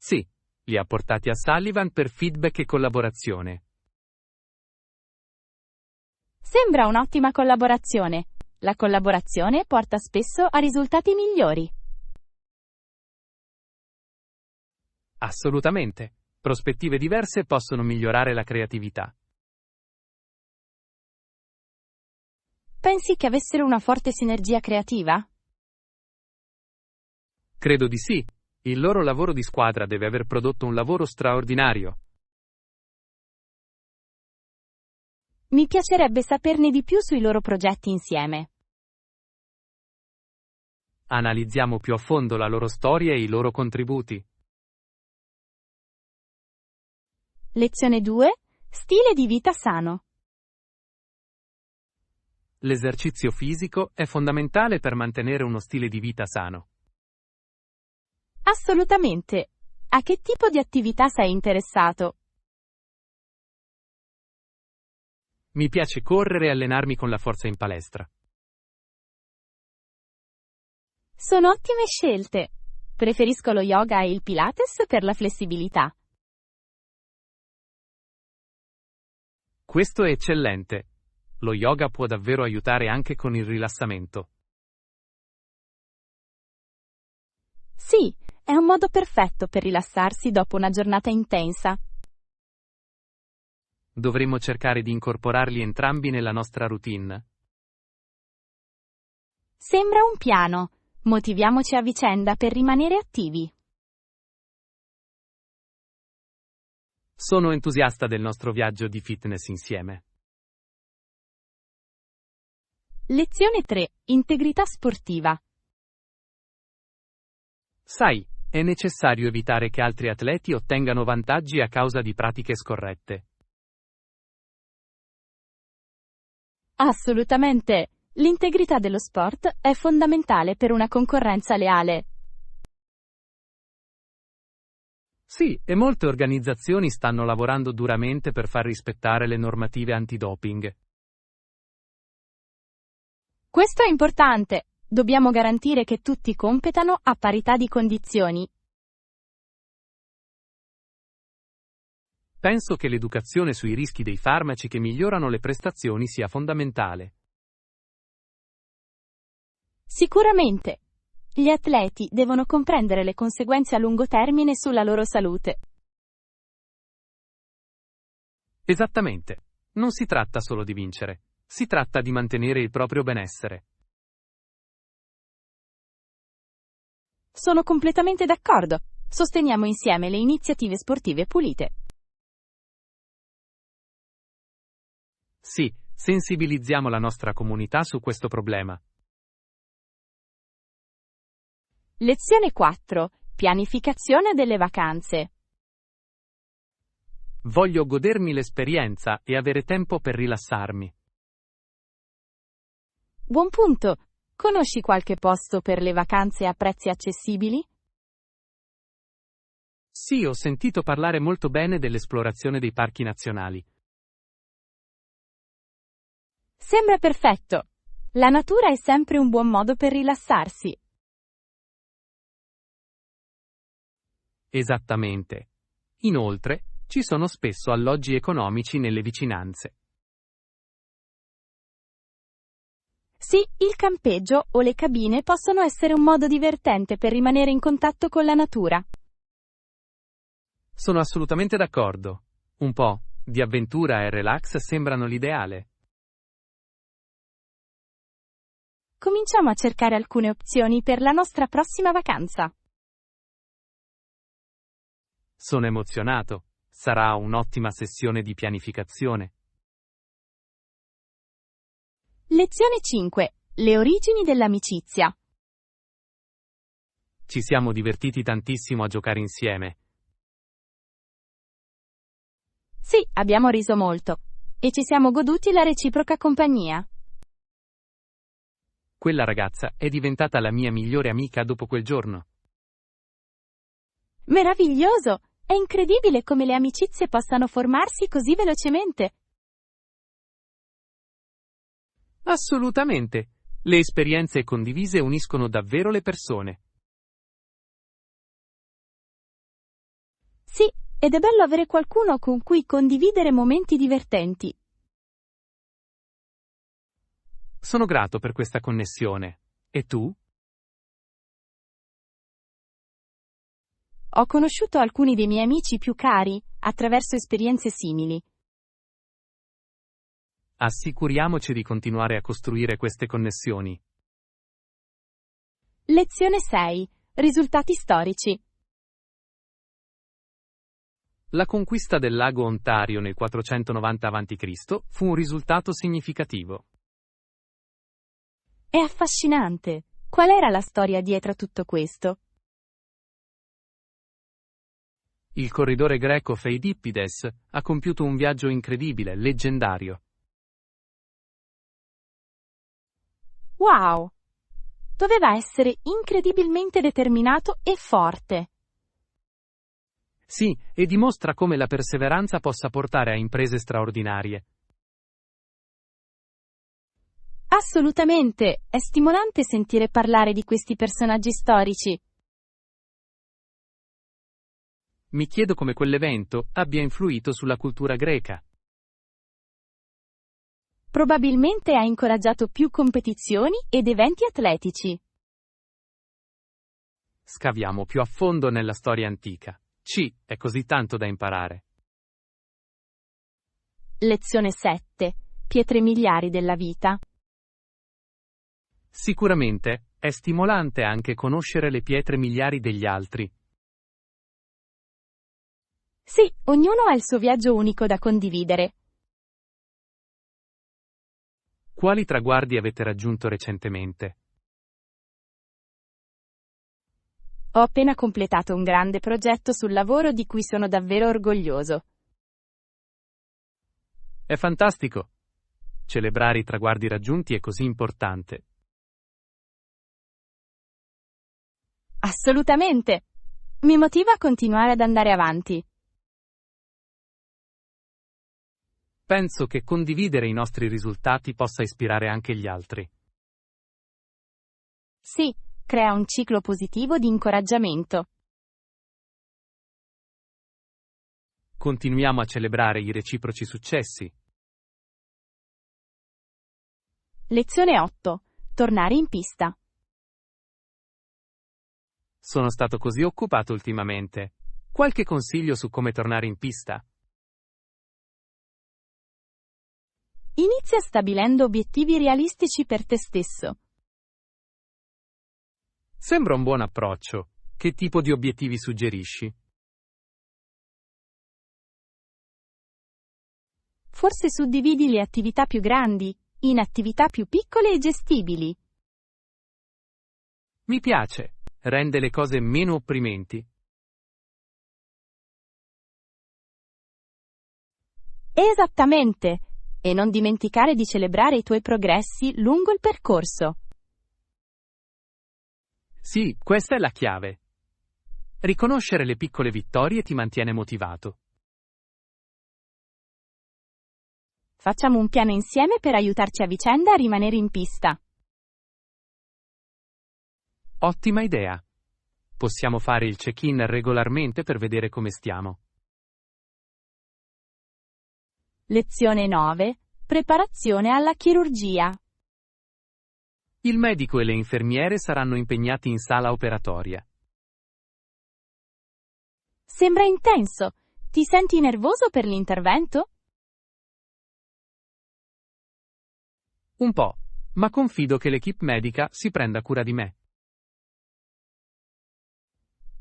Sì, li ha portati a Sullivan per feedback e collaborazione. Sembra un'ottima collaborazione. La collaborazione porta spesso a risultati migliori. Assolutamente. Prospettive diverse possono migliorare la creatività. Pensi che avessero una forte sinergia creativa? Credo di sì. Il loro lavoro di squadra deve aver prodotto un lavoro straordinario. Mi piacerebbe saperne di più sui loro progetti insieme. Analizziamo più a fondo la loro storia e i loro contributi. Lezione 2. Stile di vita sano. L'esercizio fisico è fondamentale per mantenere uno stile di vita sano. Assolutamente. A che tipo di attività sei interessato? Mi piace correre e allenarmi con la forza in palestra. Sono ottime scelte. Preferisco lo yoga e il Pilates per la flessibilità. Questo è eccellente. Lo yoga può davvero aiutare anche con il rilassamento. Sì, è un modo perfetto per rilassarsi dopo una giornata intensa. Dovremmo cercare di incorporarli entrambi nella nostra routine. Sembra un piano. Motiviamoci a vicenda per rimanere attivi. Sono entusiasta del nostro viaggio di fitness insieme. Lezione 3. Integrità sportiva. Sai, è necessario evitare che altri atleti ottengano vantaggi a causa di pratiche scorrette. Assolutamente. L'integrità dello sport è fondamentale per una concorrenza leale. Sì, e molte organizzazioni stanno lavorando duramente per far rispettare le normative antidoping. Questo è importante. Dobbiamo garantire che tutti competano a parità di condizioni. Penso che l'educazione sui rischi dei farmaci che migliorano le prestazioni sia fondamentale. Sicuramente. Gli atleti devono comprendere le conseguenze a lungo termine sulla loro salute. Esattamente. Non si tratta solo di vincere, si tratta di mantenere il proprio benessere. Sono completamente d'accordo. Sosteniamo insieme le iniziative sportive pulite. Sì, sensibilizziamo la nostra comunità su questo problema. Lezione 4. Pianificazione delle vacanze. Voglio godermi l'esperienza e avere tempo per rilassarmi. Buon punto. Conosci qualche posto per le vacanze a prezzi accessibili? Sì, ho sentito parlare molto bene dell'esplorazione dei parchi nazionali. Sembra perfetto. La natura è sempre un buon modo per rilassarsi. Esattamente. Inoltre, ci sono spesso alloggi economici nelle vicinanze. Sì, il campeggio o le cabine possono essere un modo divertente per rimanere in contatto con la natura. Sono assolutamente d'accordo. Un po' di avventura e relax sembrano l'ideale. Cominciamo a cercare alcune opzioni per la nostra prossima vacanza. Sono emozionato. Sarà un'ottima sessione di pianificazione. Lezione 5. Le origini dell'amicizia. Ci siamo divertiti tantissimo a giocare insieme. Sì, abbiamo riso molto. E ci siamo goduti la reciproca compagnia. Quella ragazza è diventata la mia migliore amica dopo quel giorno. Meraviglioso! È incredibile come le amicizie possano formarsi così velocemente. Assolutamente. Le esperienze condivise uniscono davvero le persone. Sì, ed è bello avere qualcuno con cui condividere momenti divertenti. Sono grato per questa connessione. E tu? Ho conosciuto alcuni dei miei amici più cari attraverso esperienze simili. Assicuriamoci di continuare a costruire queste connessioni. Lezione 6. Risultati storici. La conquista del lago Ontario nel 490 a.C. fu un risultato significativo. È affascinante. Qual era la storia dietro a tutto questo? Il corridore greco Feidippides ha compiuto un viaggio incredibile, leggendario. Wow! Doveva essere incredibilmente determinato e forte. Sì, e dimostra come la perseveranza possa portare a imprese straordinarie. Assolutamente, è stimolante sentire parlare di questi personaggi storici. Mi chiedo come quell'evento abbia influito sulla cultura greca. Probabilmente ha incoraggiato più competizioni ed eventi atletici. Scaviamo più a fondo nella storia antica. È così tanto da imparare. Lezione 7. Pietre miliari della vita. Sicuramente, è stimolante anche conoscere le pietre miliari degli altri. Sì, ognuno ha il suo viaggio unico da condividere. Quali traguardi avete raggiunto recentemente? Ho appena completato un grande progetto sul lavoro di cui sono davvero orgoglioso. È fantastico! Celebrare i traguardi raggiunti è così importante. Assolutamente! Mi motiva a continuare ad andare avanti. Penso che condividere i nostri risultati possa ispirare anche gli altri. Sì, crea un ciclo positivo di incoraggiamento. Continuiamo a celebrare i reciproci successi. Lezione 8. Tornare in pista. Sono stato così occupato ultimamente. Qualche consiglio su come tornare in pista? Inizia stabilendo obiettivi realistici per te stesso. Sembra un buon approccio. Che tipo di obiettivi suggerisci? Forse suddividi le attività più grandi in attività più piccole e gestibili. Mi piace. Rende le cose meno opprimenti. Esattamente! E non dimenticare di celebrare i tuoi progressi lungo il percorso. Sì, questa è la chiave. Riconoscere le piccole vittorie ti mantiene motivato. Facciamo un piano insieme per aiutarci a vicenda a rimanere in pista. Ottima idea. Possiamo fare il check-in regolarmente per vedere come stiamo. Lezione 9. Preparazione alla chirurgia. Il medico e le infermiere saranno impegnati in sala operatoria. Sembra intenso. Ti senti nervoso per l'intervento? Un po', ma confido che l'equipe medica si prenda cura di me.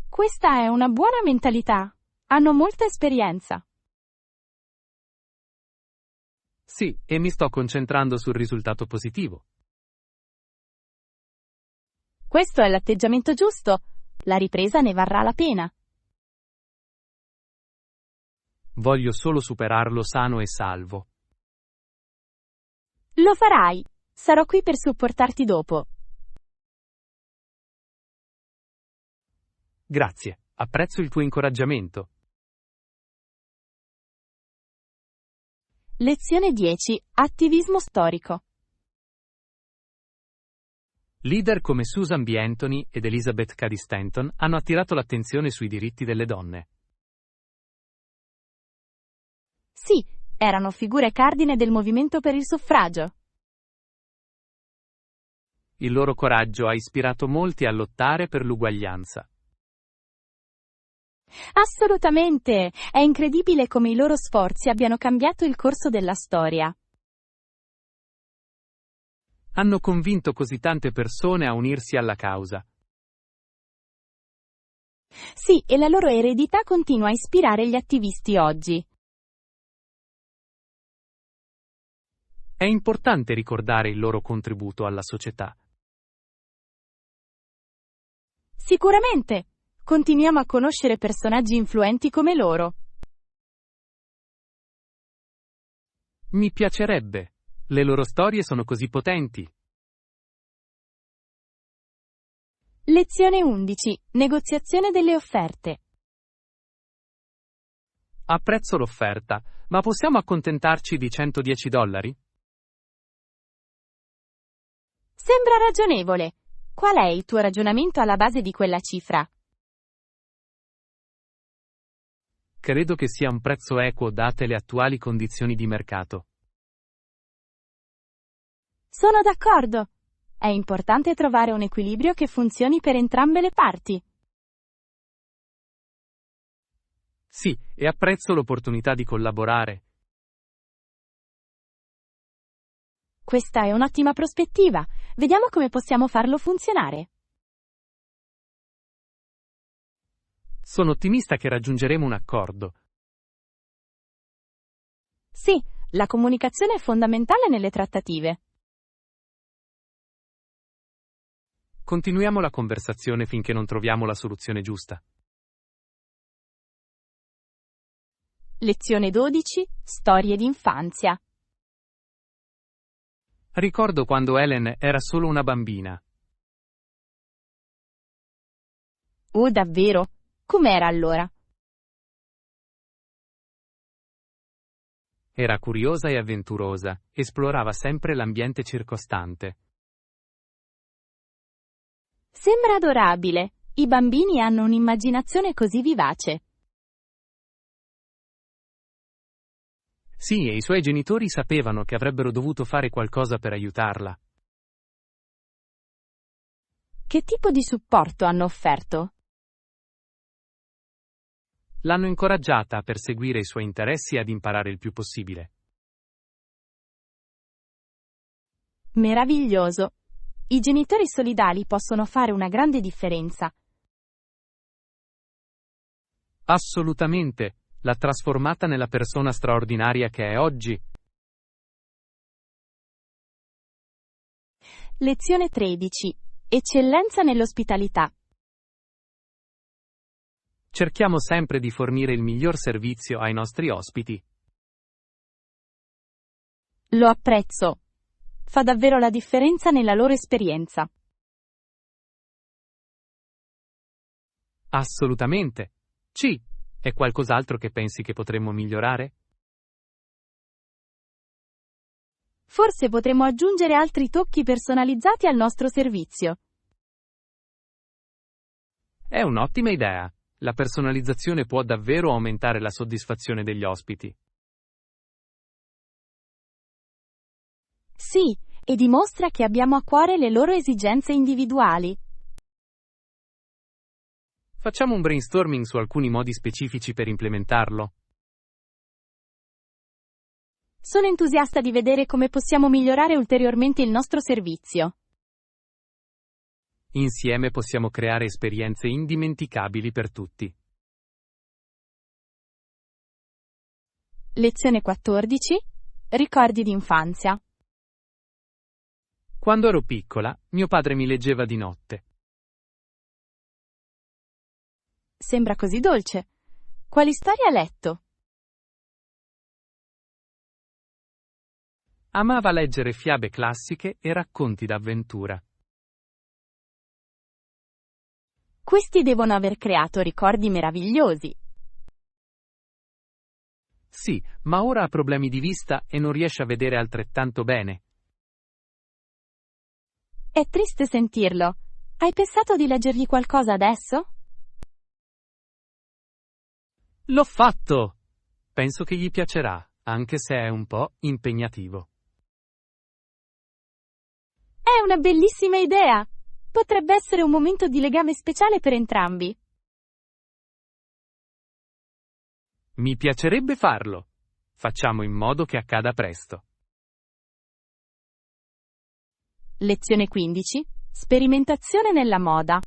Questa è una buona mentalità. Hanno molta esperienza. Sì, e mi sto concentrando sul risultato positivo. Questo è l'atteggiamento giusto. La ripresa ne varrà la pena. Voglio solo superarlo sano e salvo. Lo farai. Sarò qui per supportarti dopo. Grazie, apprezzo il tuo incoraggiamento. Lezione 10. Attivismo storico. Leader come Susan B. Anthony ed Elizabeth Cady Stanton hanno attirato l'attenzione sui diritti delle donne. Sì, erano figure cardine del movimento per il suffragio. Il loro coraggio ha ispirato molti a lottare per l'uguaglianza. Assolutamente! È incredibile come i loro sforzi abbiano cambiato il corso della storia. Hanno convinto così tante persone a unirsi alla causa. Sì, e la loro eredità continua a ispirare gli attivisti oggi. È importante ricordare il loro contributo alla società. Sicuramente! Continuiamo a conoscere personaggi influenti come loro. Mi piacerebbe. Le loro storie sono così potenti. Lezione 11. Negoziazione delle offerte. Apprezzo l'offerta, ma possiamo accontentarci di $110? Sembra ragionevole. Qual è il tuo ragionamento alla base di quella cifra? Credo che sia un prezzo equo date le attuali condizioni di mercato. Sono d'accordo. È importante trovare un equilibrio che funzioni per entrambe le parti. Sì, e apprezzo l'opportunità di collaborare. Questa è un'ottima prospettiva. Vediamo come possiamo farlo funzionare. Sono ottimista che raggiungeremo un accordo. Sì, la comunicazione è fondamentale nelle trattative. Continuiamo la conversazione finché non troviamo la soluzione giusta. Lezione 12. Storie d'infanzia. Ricordo quando Helen era solo una bambina. Oh, davvero? Com'era allora? Era curiosa e avventurosa, esplorava sempre l'ambiente circostante. Sembra adorabile. I bambini hanno un'immaginazione così vivace. Sì, e i suoi genitori sapevano che avrebbero dovuto fare qualcosa per aiutarla. Che tipo di supporto hanno offerto? L'hanno incoraggiata a perseguire i suoi interessi e ad imparare il più possibile. Meraviglioso. I genitori solidali possono fare una grande differenza. Assolutamente, l'ha trasformata nella persona straordinaria che è oggi. Lezione 13. Eccellenza nell'ospitalità. Cerchiamo sempre di fornire il miglior servizio ai nostri ospiti. Lo apprezzo. Fa davvero la differenza nella loro esperienza. Assolutamente. C. È qualcos'altro che pensi che potremmo migliorare? Forse potremmo aggiungere altri tocchi personalizzati al nostro servizio. È un'ottima idea. La personalizzazione può davvero aumentare la soddisfazione degli ospiti. Sì, e dimostra che abbiamo a cuore le loro esigenze individuali. Facciamo un brainstorming su alcuni modi specifici per implementarlo. Sono entusiasta di vedere come possiamo migliorare ulteriormente il nostro servizio. Insieme possiamo creare esperienze indimenticabili per tutti. Lezione 14. Ricordi d'infanzia. Quando ero piccola, mio padre mi leggeva di notte. Sembra così dolce. Quali storie ha letto? Amava leggere fiabe classiche e racconti d'avventura. Questi devono aver creato ricordi meravigliosi. Sì, ma ora ha problemi di vista e non riesce a vedere altrettanto bene. È triste sentirlo. Hai pensato di leggergli qualcosa adesso? L'ho fatto! Penso che gli piacerà. anche se è un po' impegnativo. È una bellissima idea! Potrebbe essere un momento di legame speciale per entrambi. Mi piacerebbe farlo. Facciamo in modo che accada presto. Lezione 15. Sperimentazione nella moda.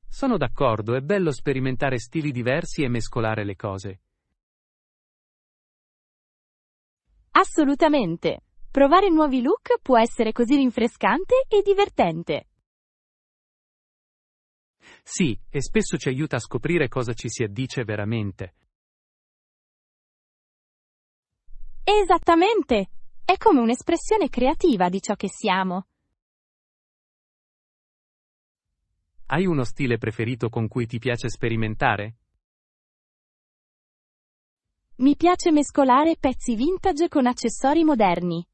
Sono d'accordo, è bello sperimentare stili diversi e mescolare le cose. Assolutamente! Provare nuovi look può essere così rinfrescante e divertente. Sì, e spesso ci aiuta a scoprire cosa ci si addice veramente. Esattamente! È come un'espressione creativa di ciò che siamo. Hai uno stile preferito con cui ti piace sperimentare? Mi piace mescolare pezzi vintage con accessori moderni.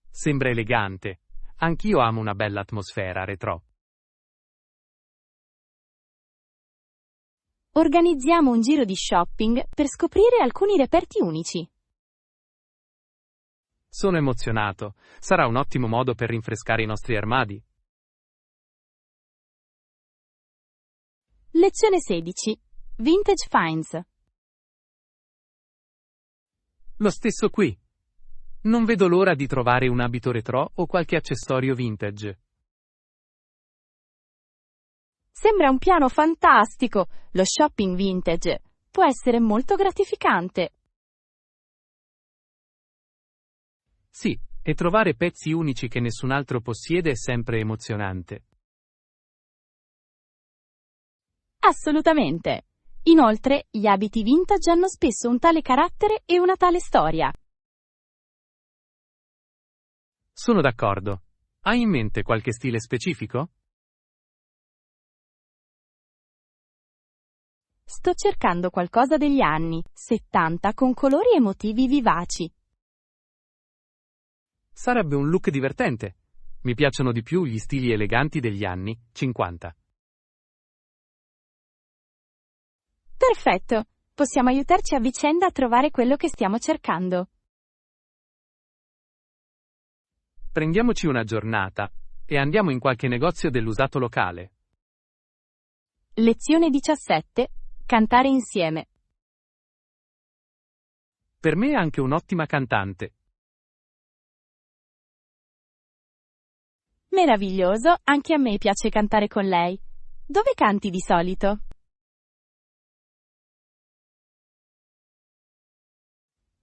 Sembra elegante. Anch'io amo una bella atmosfera retro. Organizziamo un giro di shopping per scoprire alcuni reperti unici. Sono emozionato. Sarà un ottimo modo per rinfrescare i nostri armadi. Lezione 16. Vintage Finds. Lo stesso qui. Non vedo l'ora di trovare un abito retro o qualche accessorio vintage. Sembra un piano fantastico! Lo shopping vintage può essere molto gratificante. Sì, e trovare pezzi unici che nessun altro possiede è sempre emozionante. Assolutamente! Inoltre, gli abiti vintage hanno spesso un tale carattere e una tale storia. Sono d'accordo. Hai in mente qualche stile specifico? Sto cercando qualcosa degli anni 70 con colori e motivi vivaci. Sarebbe un look divertente. Mi piacciono di più gli stili eleganti degli anni 50. Perfetto! Possiamo aiutarci a vicenda a trovare quello che stiamo cercando. Prendiamoci una giornata e andiamo in qualche negozio dell'usato locale. Lezione 17. Cantare insieme. Per me è anche un'ottima cantante. Meraviglioso, anche a me piace cantare con lei. Dove canti di solito?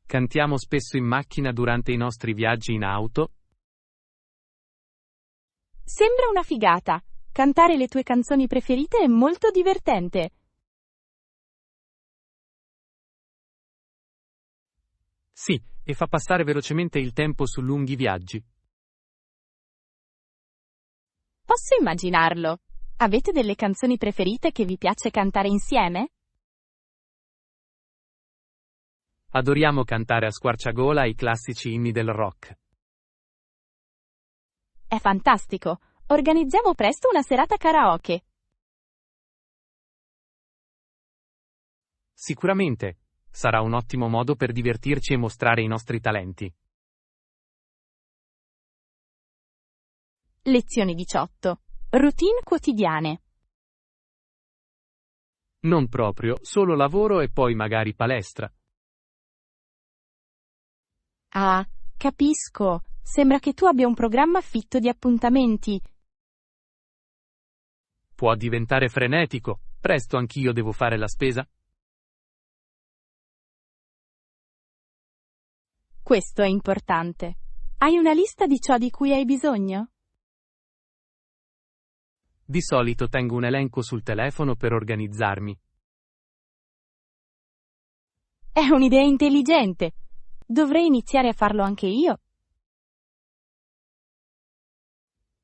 Cantiamo spesso in macchina durante i nostri viaggi in auto. Sembra una figata. Cantare le tue canzoni preferite è molto divertente. Sì, e fa passare velocemente il tempo su lunghi viaggi. Posso immaginarlo. Avete delle canzoni preferite che vi piace cantare insieme? Adoriamo cantare a squarciagola i classici inni del rock. È fantastico. Organizziamo presto una serata karaoke. Sicuramente. Sarà un ottimo modo per divertirci e mostrare i nostri talenti. Lezione 18. Routine quotidiane. Non proprio, solo lavoro e poi magari palestra. Ah, capisco. Sembra che tu abbia un programma fitto di appuntamenti. Può diventare frenetico. Presto anch'io devo fare la spesa. Questo è importante. Hai una lista di ciò di cui hai bisogno? Di solito tengo un elenco sul telefono per organizzarmi. È un'idea intelligente. Dovrei iniziare a farlo anche io.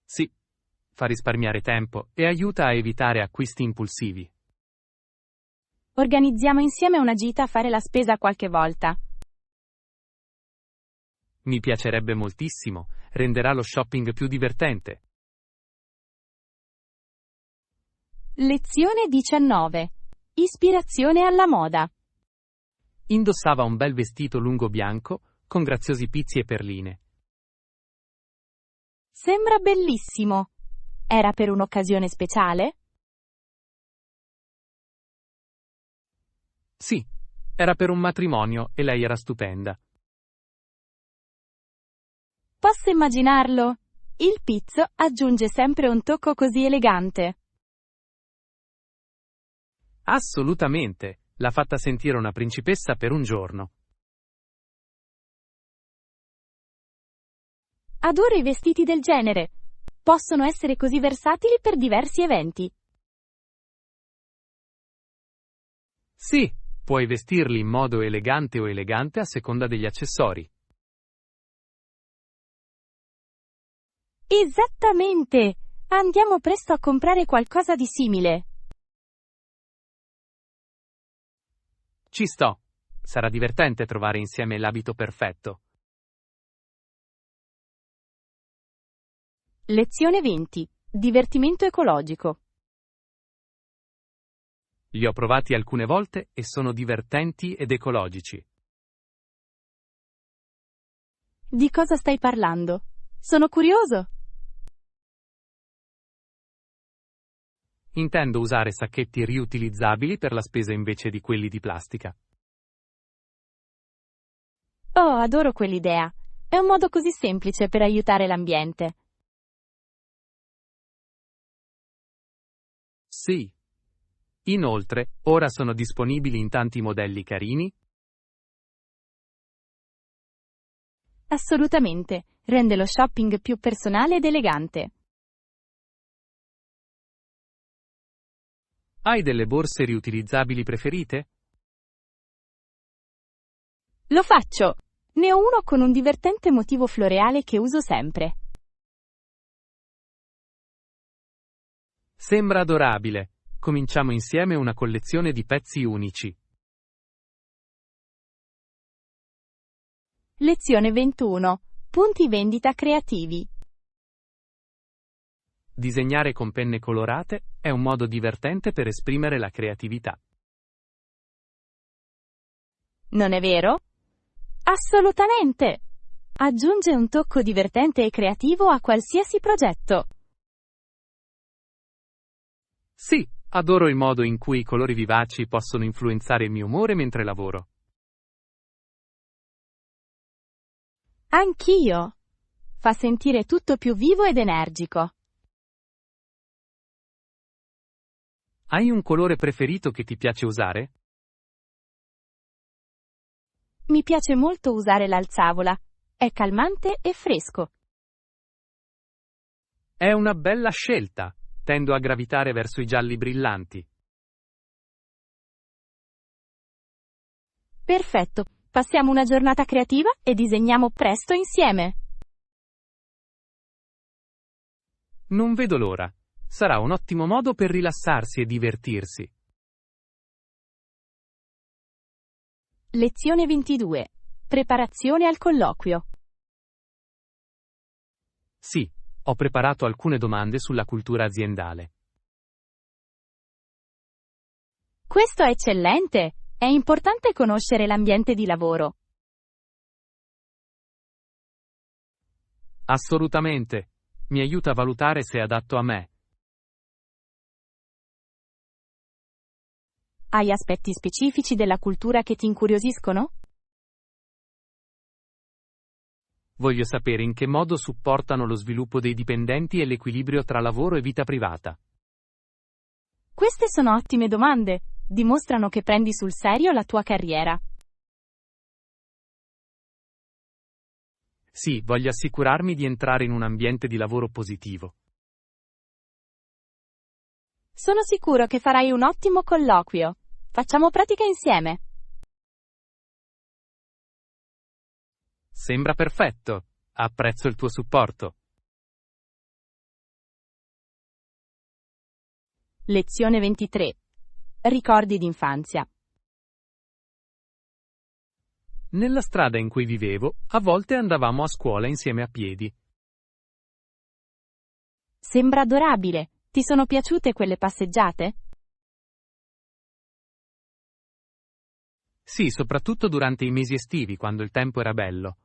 Sì, fa risparmiare tempo e aiuta a evitare acquisti impulsivi. Organizziamo insieme una gita a fare la spesa qualche volta. Mi piacerebbe moltissimo, renderà lo shopping più divertente. Lezione 19. Ispirazione alla moda. Indossava un bel vestito lungo bianco, con graziosi pizzi e perline. Sembra bellissimo. Era per un'occasione speciale? Sì, era per un matrimonio e lei era stupenda. Posso immaginarlo. Il pizzo aggiunge sempre un tocco così elegante. Assolutamente, l'ha fatta sentire una principessa per un giorno. Adoro i vestiti del genere. Possono essere così versatili per diversi eventi. Sì, puoi vestirli in modo elegante o elegante a seconda degli accessori. Esattamente! Andiamo presto a comprare qualcosa di simile. Ci sto. Sarà divertente trovare insieme l'abito perfetto. Lezione 20. Divertimento ecologico. Li ho provati alcune volte e sono divertenti ed ecologici. Di cosa stai parlando? Sono curioso. Intendo usare sacchetti riutilizzabili per la spesa invece di quelli di plastica. Oh, adoro quell'idea. È un modo così semplice per aiutare l'ambiente. Sì. Inoltre, ora sono disponibili in tanti modelli carini. Assolutamente. Rende lo shopping più personale ed elegante. Hai delle borse riutilizzabili preferite? Lo faccio! Ne ho uno con un divertente motivo floreale che uso sempre. Sembra adorabile. Cominciamo insieme una collezione di pezzi unici. Lezione 21. Punti vendita creativi. Disegnare con penne colorate è un modo divertente per esprimere la creatività. Non è vero? Assolutamente! Aggiunge un tocco divertente e creativo a qualsiasi progetto. Sì, adoro il modo in cui i colori vivaci possono influenzare il mio umore mentre lavoro. Anch'io! Fa sentire tutto più vivo ed energico. Hai un colore preferito che ti piace usare? Mi piace molto usare l'alzavola. È calmante e fresco. È una bella scelta. Tendo a gravitare verso i gialli brillanti. Perfetto. Passiamo una giornata creativa e disegniamo presto insieme. Non vedo l'ora. Sarà un ottimo modo per rilassarsi e divertirsi. Lezione 22. Preparazione al colloquio. Sì, ho preparato alcune domande sulla cultura aziendale. Questo è eccellente! È importante conoscere l'ambiente di lavoro. Assolutamente. Mi aiuta a valutare se è adatto a me. Hai aspetti specifici della cultura che ti incuriosiscono? Voglio sapere in che modo supportano lo sviluppo dei dipendenti e l'equilibrio tra lavoro e vita privata. Queste sono ottime domande. Dimostrano che prendi sul serio la tua carriera. Sì, voglio assicurarmi di entrare in un ambiente di lavoro positivo. Sono sicuro che farai un ottimo colloquio. Facciamo pratica insieme. Sembra perfetto. Apprezzo il tuo supporto. Lezione 23. Ricordi d'infanzia. Nella strada in cui vivevo, a volte andavamo a scuola insieme a piedi. Sembra adorabile. Ti sono piaciute quelle passeggiate? Sì, soprattutto durante i mesi estivi, quando il tempo era bello.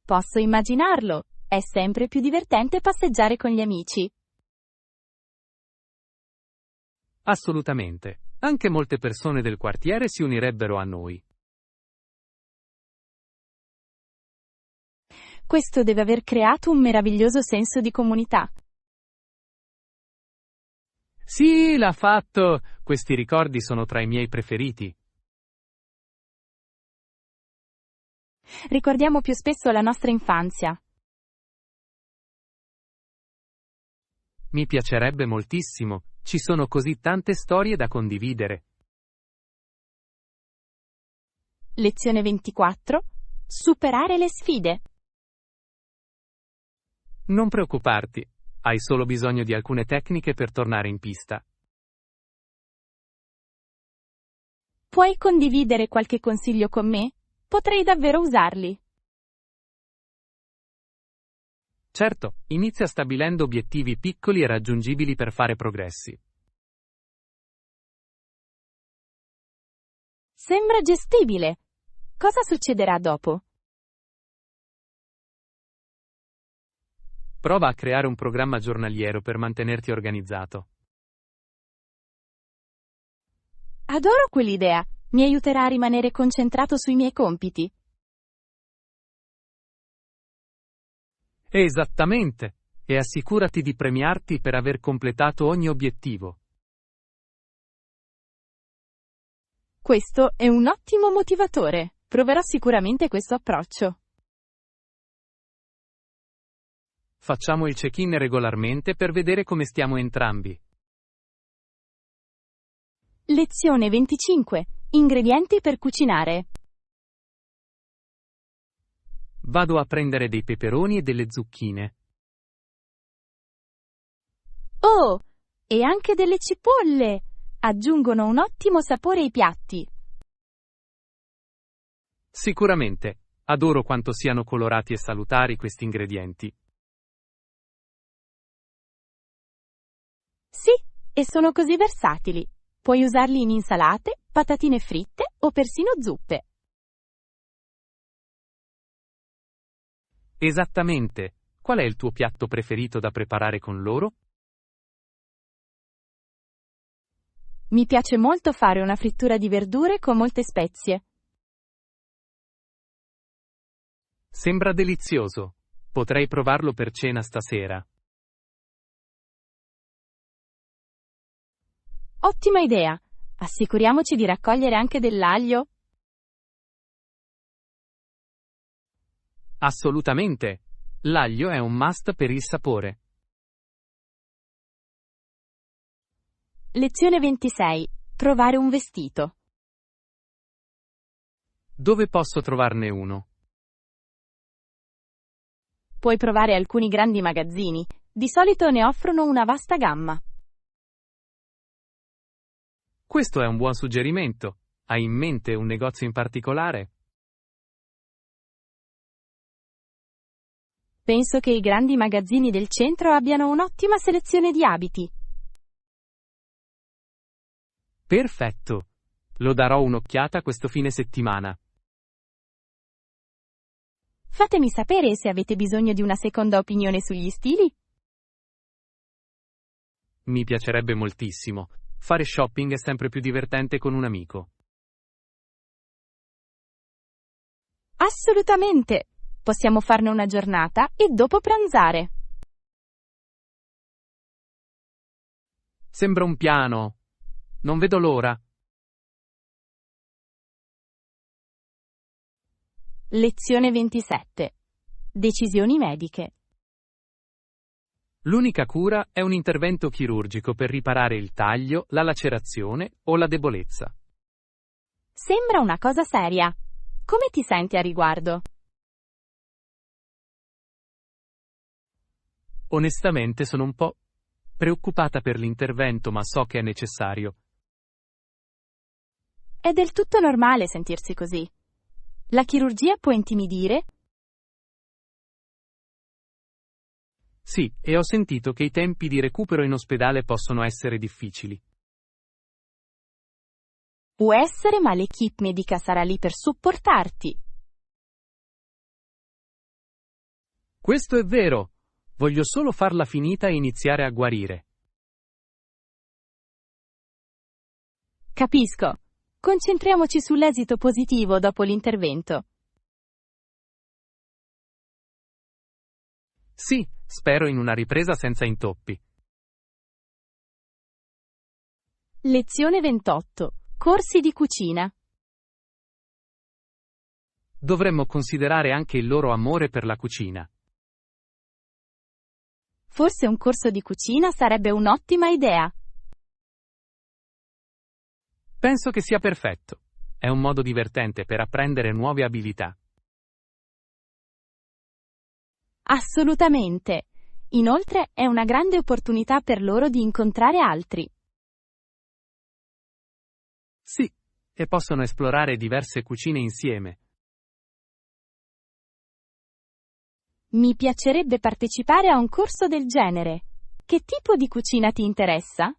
Posso immaginarlo. È sempre più divertente passeggiare con gli amici. Assolutamente. Anche molte persone del quartiere si unirebbero a noi. Questo deve aver creato un meraviglioso senso di comunità. Sì, l'ha fatto! Questi ricordi sono tra i miei preferiti. Ricordiamo più spesso la nostra infanzia. Mi piacerebbe moltissimo. Ci sono così tante storie da condividere. Lezione 24. Superare le sfide. Non preoccuparti. Hai solo bisogno di alcune tecniche per tornare in pista. Puoi condividere qualche consiglio con me? Potrei davvero usarli. Certo, inizia stabilendo obiettivi piccoli e raggiungibili per fare progressi. Sembra gestibile. Cosa succederà dopo? Prova a creare un programma giornaliero per mantenerti organizzato. Adoro quell'idea. Mi aiuterà a rimanere concentrato sui miei compiti. Esattamente. E assicurati di premiarti per aver completato ogni obiettivo. Questo è un ottimo motivatore. Proverò sicuramente questo approccio. Facciamo il check-in regolarmente per vedere come stiamo entrambi. Lezione 25. Ingredienti per cucinare. Vado a prendere dei peperoni e delle zucchine. Oh! E anche delle cipolle! Aggiungono un ottimo sapore ai piatti. Sicuramente. Adoro quanto siano colorati e salutari questi ingredienti. Sì, e sono così versatili. Puoi usarli in insalate, patatine fritte o persino zuppe. Esattamente. Qual è il tuo piatto preferito da preparare con loro? Mi piace molto fare una frittura di verdure con molte spezie. Sembra delizioso. Potrei provarlo per cena stasera. Ottima idea! Assicuriamoci di raccogliere anche dell'aglio. Assolutamente. L'aglio è un must per il sapore. Lezione 26. Trovare un vestito. Dove posso trovarne uno? Puoi provare alcuni grandi magazzini. Di solito ne offrono una vasta gamma. Questo è un buon suggerimento. Hai in mente un negozio in particolare? Penso che i grandi magazzini del centro abbiano un'ottima selezione di abiti. Perfetto. Lo darò un'occhiata questo fine settimana. Fatemi sapere se avete bisogno di una seconda opinione sugli stili. Mi piacerebbe moltissimo. Fare shopping è sempre più divertente con un amico. Assolutamente! Possiamo farne una giornata e dopo pranzare. Sembra un piano. Non vedo l'ora. Lezione 27. Decisioni mediche. L'unica cura è un intervento chirurgico per riparare il taglio, la lacerazione o la debolezza. Sembra una cosa seria. Come ti senti a riguardo? Onestamente sono un po' preoccupata per l'intervento, ma so che è necessario. È del tutto normale sentirsi così. La chirurgia può intimidire? Sì, e ho sentito che i tempi di recupero in ospedale possono essere difficili. Può essere, ma l'equipe medica sarà lì per supportarti. Questo è vero. Voglio solo farla finita e iniziare a guarire. Capisco. Concentriamoci sull'esito positivo dopo l'intervento. Sì, spero in una ripresa senza intoppi. Lezione 28. Corsi di cucina. Dovremmo considerare anche il loro amore per la cucina. Forse un corso di cucina sarebbe un'ottima idea. Penso che sia perfetto. È un modo divertente per apprendere nuove abilità. Assolutamente. Inoltre è una grande opportunità per loro di incontrare altri. Sì, e possono esplorare diverse cucine insieme. Mi piacerebbe partecipare a un corso del genere. Che tipo di cucina ti interessa?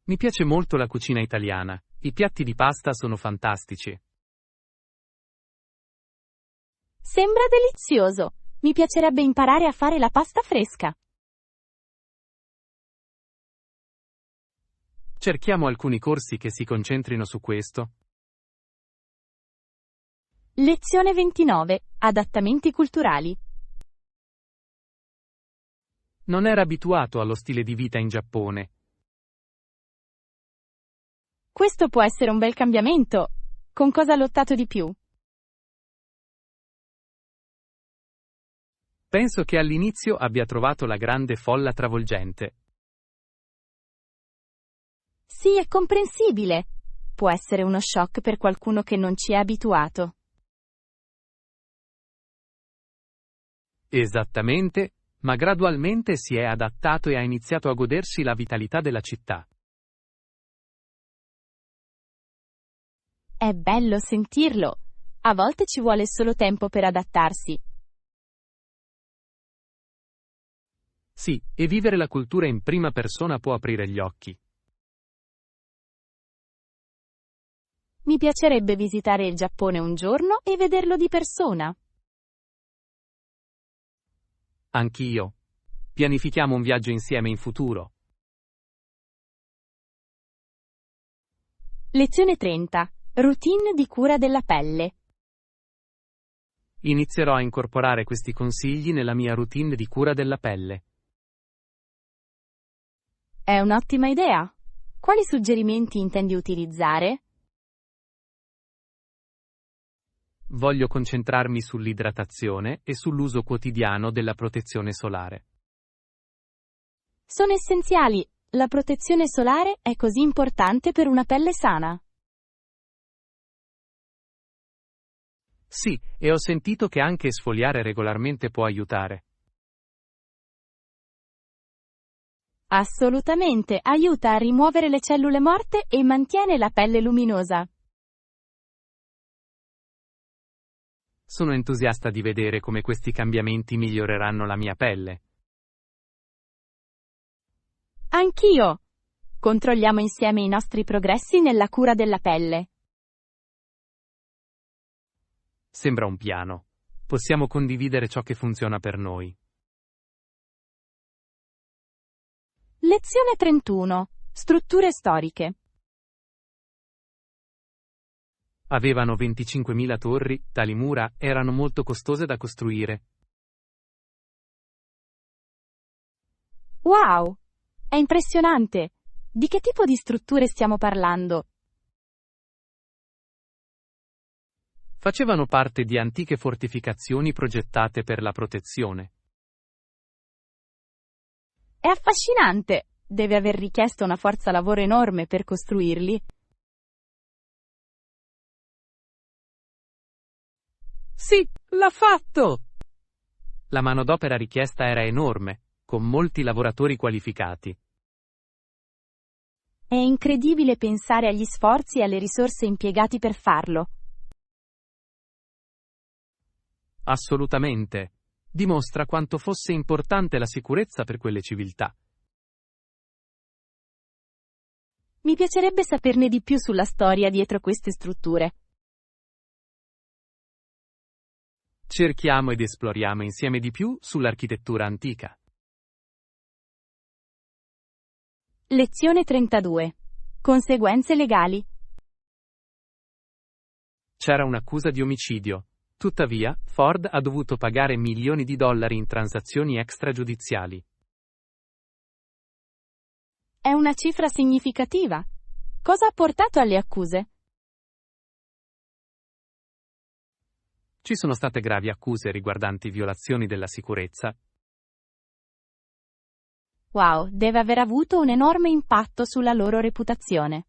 Mi piace molto la cucina italiana. I piatti di pasta sono fantastici. Sembra delizioso. Mi piacerebbe imparare a fare la pasta fresca. Cerchiamo alcuni corsi che si concentrino su questo. Lezione 29. Adattamenti culturali. Non era abituato allo stile di vita in Giappone. Questo può essere un bel cambiamento. Con cosa ha lottato di più? Penso che all'inizio abbia trovato la grande folla travolgente. Sì, è comprensibile. Può essere uno shock per qualcuno che non ci è abituato. Esattamente, ma gradualmente si è adattato e ha iniziato a godersi la vitalità della città. È bello sentirlo. A volte ci vuole solo tempo per adattarsi. Sì, e vivere la cultura in prima persona può aprire gli occhi. Mi piacerebbe visitare il Giappone un giorno e vederlo di persona. Anch'io. Pianifichiamo un viaggio insieme in futuro. Lezione 30. Routine di cura della pelle. Inizierò a incorporare questi consigli nella mia routine di cura della pelle. È un'ottima idea. Quali suggerimenti intendi utilizzare? Voglio concentrarmi sull'idratazione e sull'uso quotidiano della protezione solare. Sono essenziali. La protezione solare è così importante per una pelle sana. Sì, e ho sentito che anche esfoliare regolarmente può aiutare. Assolutamente, aiuta a rimuovere le cellule morte e mantiene la pelle luminosa. Sono entusiasta di vedere come questi cambiamenti miglioreranno la mia pelle. Anch'io. Controlliamo insieme i nostri progressi nella cura della pelle. Sembra un piano. Possiamo condividere ciò che funziona per noi. Lezione 31. Strutture storiche. Avevano 25.000 torri, tali mura erano molto costose da costruire. Wow! È impressionante! Di che tipo di strutture stiamo parlando? Facevano parte di antiche fortificazioni progettate per la protezione. È affascinante! Deve aver richiesto una forza lavoro enorme per costruirli. Sì, l'ha fatto! La manodopera richiesta era enorme, con molti lavoratori qualificati. È incredibile pensare agli sforzi e alle risorse impiegati per farlo. Assolutamente. Dimostra quanto fosse importante la sicurezza per quelle civiltà. Mi piacerebbe saperne di più sulla storia dietro queste strutture. Cerchiamo ed esploriamo insieme di più sull'architettura antica. Lezione 32. Conseguenze legali. C'era un'accusa di omicidio. Tuttavia, Ford ha dovuto pagare milioni di dollari in transazioni extragiudiziali. È una cifra significativa. Cosa ha portato alle accuse? Ci sono state gravi accuse riguardanti violazioni della sicurezza. Wow, deve aver avuto un enorme impatto sulla loro reputazione.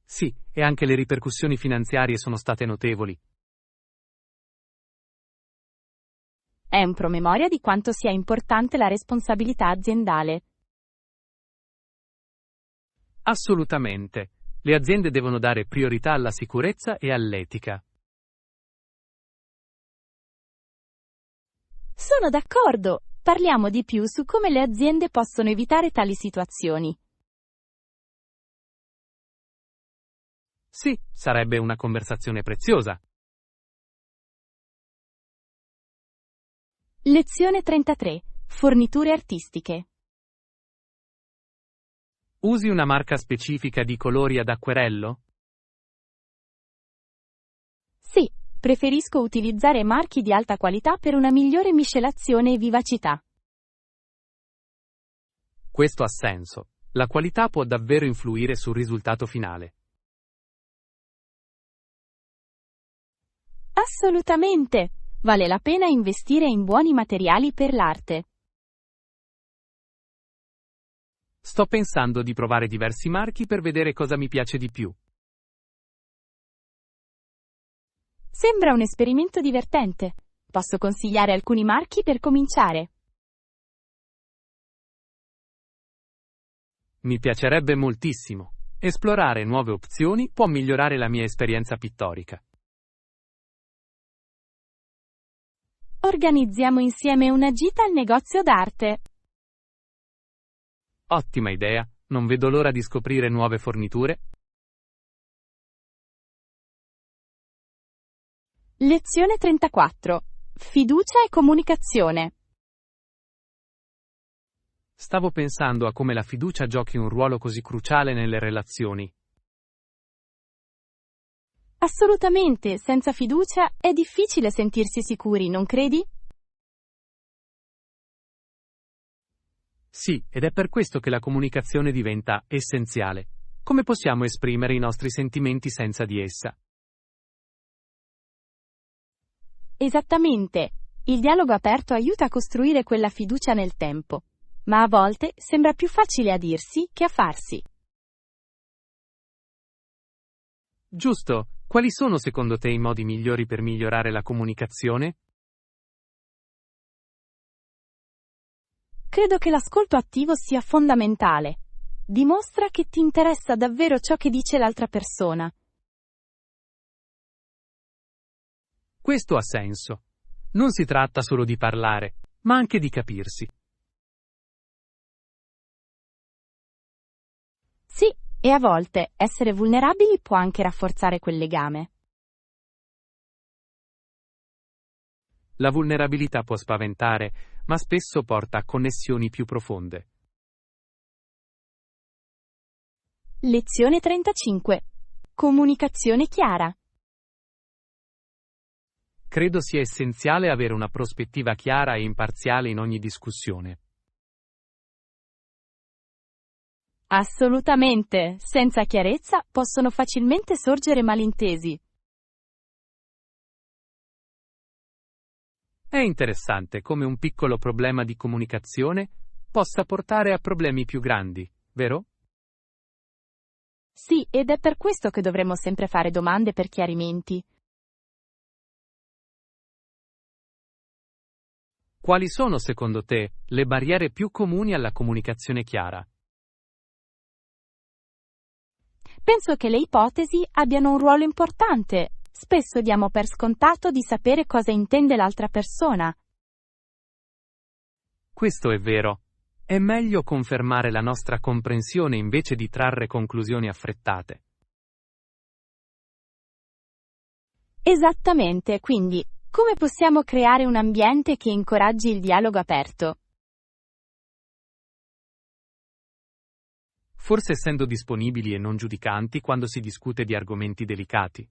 Sì, e anche le ripercussioni finanziarie sono state notevoli. È un promemoria di quanto sia importante la responsabilità aziendale. Assolutamente. Le aziende devono dare priorità alla sicurezza e all'etica. Sono d'accordo. Parliamo di più su come le aziende possono evitare tali situazioni. Sì, sarebbe una conversazione preziosa. Lezione 33. Forniture artistiche. Usi una marca specifica di colori ad acquerello? Sì, preferisco utilizzare marchi di alta qualità per una migliore miscelazione e vivacità. Questo ha senso. La qualità può davvero influire sul risultato finale. Assolutamente! Vale la pena investire in buoni materiali per l'arte. Sto pensando di provare diversi marchi per vedere cosa mi piace di più. Sembra un esperimento divertente. Posso consigliare alcuni marchi per cominciare. Mi piacerebbe moltissimo. Esplorare nuove opzioni può migliorare la mia esperienza pittorica. Organizziamo insieme una gita al negozio d'arte. Ottima idea, non vedo l'ora di scoprire nuove forniture. Lezione 34. Fiducia e comunicazione. Stavo pensando a come la fiducia giochi un ruolo così cruciale nelle relazioni. Assolutamente, senza fiducia è difficile sentirsi sicuri, non credi? Sì, ed è per questo che la comunicazione diventa essenziale. Come possiamo esprimere i nostri sentimenti senza di essa? Esattamente. Il dialogo aperto aiuta a costruire quella fiducia nel tempo. Ma a volte sembra più facile a dirsi che a farsi. Giusto. Quali sono secondo te i modi migliori per migliorare la comunicazione? Credo che l'ascolto attivo sia fondamentale. Dimostra che ti interessa davvero ciò che dice l'altra persona. Questo ha senso. Non si tratta solo di parlare, ma anche di capirsi. Sì, e a volte essere vulnerabili può anche rafforzare quel legame. La vulnerabilità può spaventare, ma spesso porta a connessioni più profonde. Lezione 35. Comunicazione chiara. Credo sia essenziale avere una prospettiva chiara e imparziale in ogni discussione. Assolutamente, senza chiarezza possono facilmente sorgere malintesi. È interessante come un piccolo problema di comunicazione possa portare a problemi più grandi, vero? Sì, ed è per questo che dovremmo sempre fare domande per chiarimenti. Quali sono, secondo te, le barriere più comuni alla comunicazione chiara? Penso che le ipotesi abbiano un ruolo importante. Spesso diamo per scontato di sapere cosa intende l'altra persona. Questo è vero. È meglio confermare la nostra comprensione invece di trarre conclusioni affrettate. Esattamente, quindi, come possiamo creare un ambiente che incoraggi il dialogo aperto? Forse essendo disponibili e non giudicanti quando si discute di argomenti delicati.